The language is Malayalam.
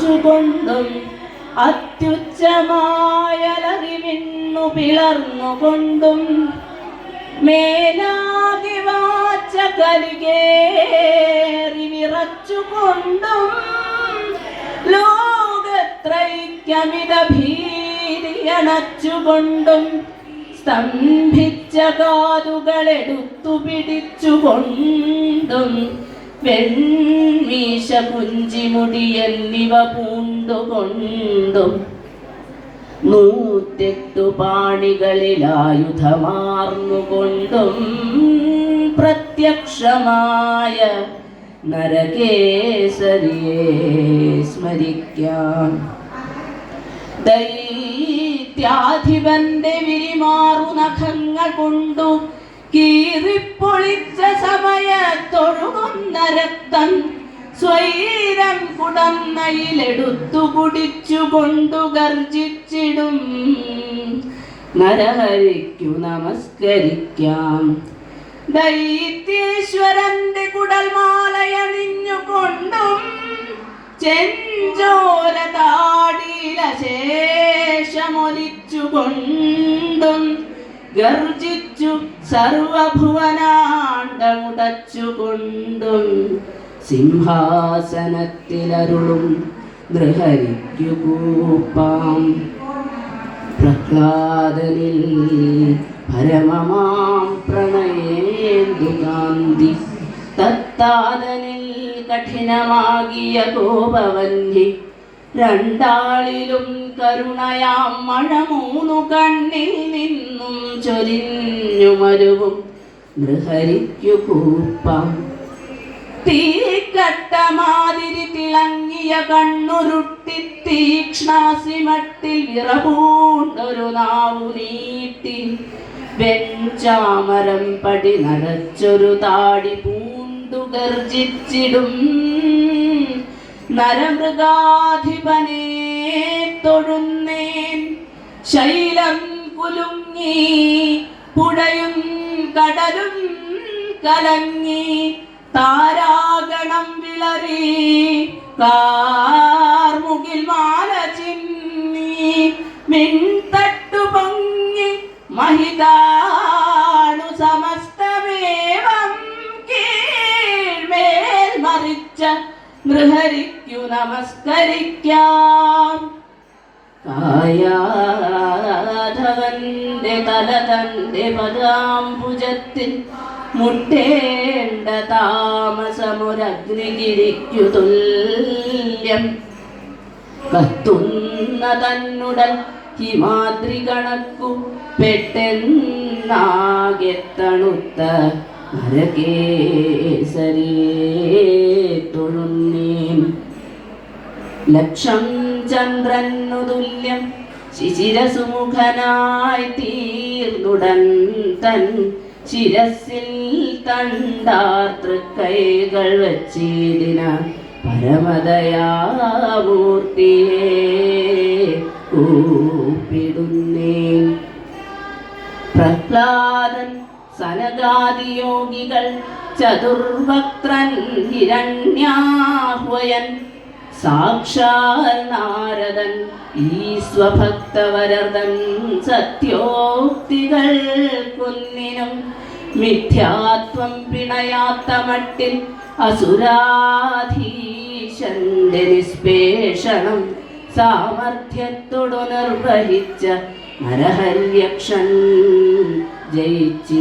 വിറച്ചുകൊണ്ടും അത്യുച്ചമായലറിവിന്നു പിളർന്നുകൊണ്ടും മേലാകെ വാച്ച കലികേറി വിറച്ചുകൊണ്ടും ലോകത്രൈക്യമിത ഭീതിയണച്ചുകൊണ്ടും സ്തംഭിച്ച കാതുകളെടുത്തു പിടിച്ചുകൊണ്ടും വെൺമീശ കുഞ്ചിമുടിയെന്നിവ പൂണ്ടുകൊണ്ടും 108 പാണികളിലായുധമാർന്നുകൊണ്ടും പ്രത്യക്ഷമായ നരകേസരിയെ സ്മരിക്കാം. ദൈത്യാധിപന്റെ വിരിമാറു നഖങ്ങൾ കൊണ്ടു കീറിപ്പൊളിച്ച സമയത്തൊഴുകുന്ന രക്തം സ്വൈരം കുടന്നയിലെടുത്തു കുടിച്ചുകൊണ്ടു ഗർജിച്ചിടും നരഹരിക്കു നമസ്കരിക്കാം. ദൈത്യേശ്വരന്റെ കുടൽമാലയണിഞ്ഞുകൊണ്ടും ചെഞ്ചോര താടിയിലശേഷമൊലിച്ചുകൊണ്ടും ഗർജിച്ചു സർവഭുവനാണ്ടമുടച്ചുകൊണ്ടും സിംഹാസനത്തിലരുളും നൃഹരിക്കു കൂപ്പാം. പ്രഹ്ലാദനിൽ പരമമാം പ്രണയേന്ദുകാന്തി തത്താദനിൽ കഠിനമാകിയ കോപവന്നി രണ്ടാളിലും കരുണയാം മഴ 3 കണ്ണിൽ നിന്നും ചൊരിഞ്ഞു മരുവും നൃഹരിക്കു കൂപ്പാം. തീക്കട്ടമാതിരി തിളങ്ങിയ കണ്ണുരുട്ടി തീക്ഷ്ണാസിമട്ടിൽ വിറപൂണ്ടൊരു നാവു നീട്ടി വെഞ്ചാമരം പടി നരച്ചൊരു താടി പൂണ്ടു ഗർജിച്ചിടും നരമൃഗാധിപനെ തൊഴുന്നേൻ. ശൈലം കുലുങ്ങി പുഴയും കടലും കലങ്ങി താരാഗണം വിളറി കാർമുകിൽ മാല ചിന്നി മിൻതട്ടു പൊങ്ങി മഹിതാണു സമസ്തമേവം കീഴ്മേൽ മറിച്ച നൃഹരിക്കു നമസ്കരിക്കാം. കായാധവന്റെ തല തന്റെ പദാംബുജത്തിൽ മുട്ടേണ്ട താമസമൊരഗ്നിഗിരിക്കു തുല്യം കത്തുന്ന തന്നുടൽ ഹിമാദ്രി കണക്കു പെട്ടെന്നാകെ തണുത്ത നരകേസരിയെ തൊഴുന്നേൻ. ലക്ഷം ചന്ദ്രനു തുല്യം ശിശിരസുമുഖനായി തീർന്നുടൻ തൻ ശിരസിൽ തണ്ടാർത്തൃക്കൈകൾ വച്ചിടിന പരമദയാമൂർത്തിയെ കൂപ്പിടുന്നേൻ. പ്രഹ്ലാദൻ സനകാദിയോഗികൾ ചതുർവക്ത്രൻ ഹിരണ്യാഹ്വയൻ സാക്ഷാൽ നാരദൻ ഈ സ്വഭക്തവരദൻ സത്യോക്തികൾ കുന്നിനും മിഥ്യാത്വം പിണയാത്ത മട്ടിൽ അസുരാധീശന്റെ നിസ്പേഷണം സാമർഥ്യത്തോടു നിർവഹിച്ച നരഹര്യക്ഷൻ ജയിച്ചിടുക.